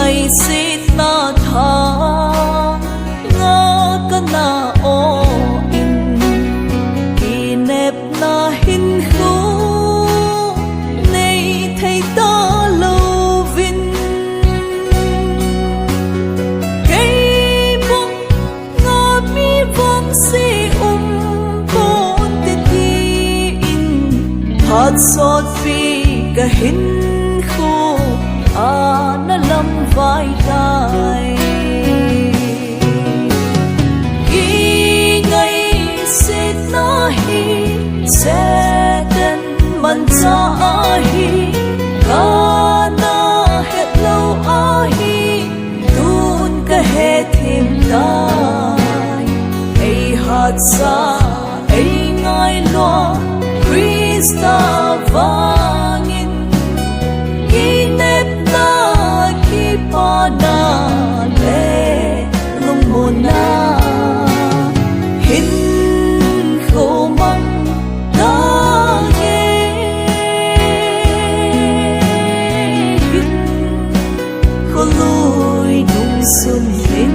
ngày xít na tha nga ka na o in kỳ nếp na hin khu nay thấy ta lâu vinh cây bông nga mi vang si con tê thi in hạt sọt phi cả hin khu na lâm vai tai khi ngày sẽ na hi sẽ đến man cha hi ca na hết lâu hi tun ka hết thêm tai ai hạt sa ai ngai lo Krista vangin na le lung mo na hin khô măng na nghe hin khô lùi nung xuân hin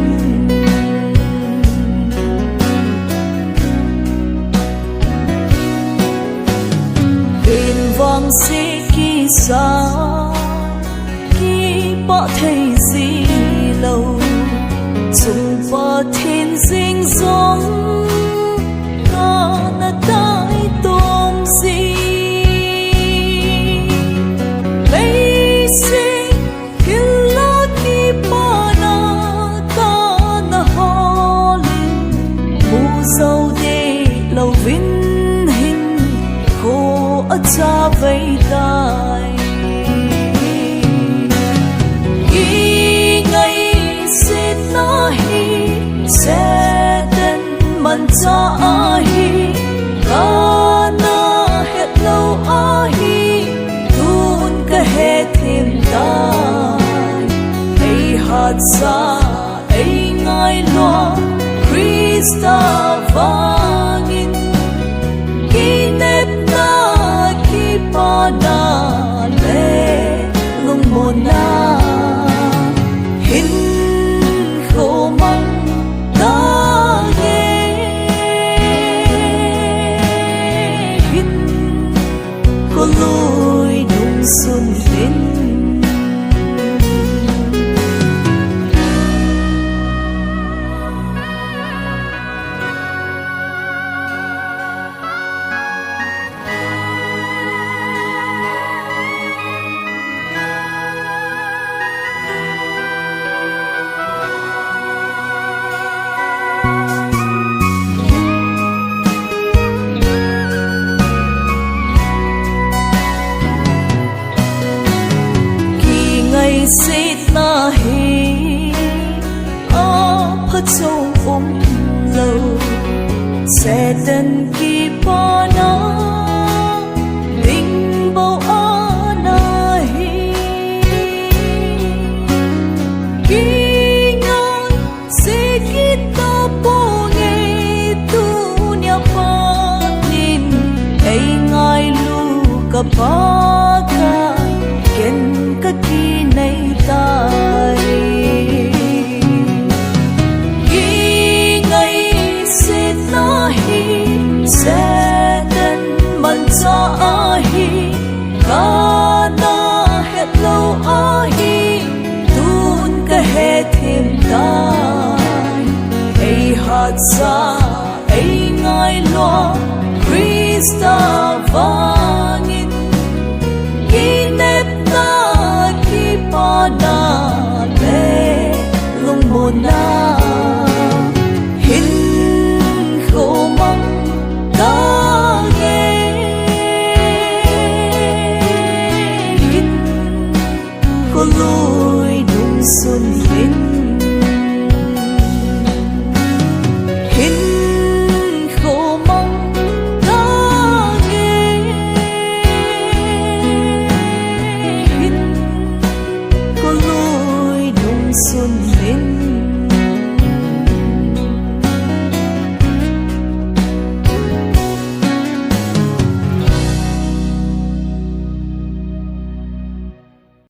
bên vang si kỳ sa bỏ thấy gì lâu chung bỏ thiên dinh dòng na tai tôm gì lấy sinh hin lo đi mà na ho linh mu dâu đi lâu vinh hình khô ở cha vây tai sẽ đến man cha hi ca na hết lâu hi tun ka hết thêm tai ai hạt sa ai ngai lo Krista vangin ki nếp na ki pa na le lung mo na hin khô măng na nghe hin khô lùi nung xuân hin xít na hi phật châu lâu sẽ đến khi pa na tình bao na hi khi ngon sẽ kita po nghe tu nya pa nin ai ngai lu ka pa ka ken ka ki nay tai khi ngày sẽ na hi sẽ đến man cha hi ca na hết lâu hi tun ka hết thêm tai ai hạt sa ai ngai lo Krista vangin ki nếp na ki pa na le lung mo na hin khô măng na nghe hin khô lùi nung xuân hin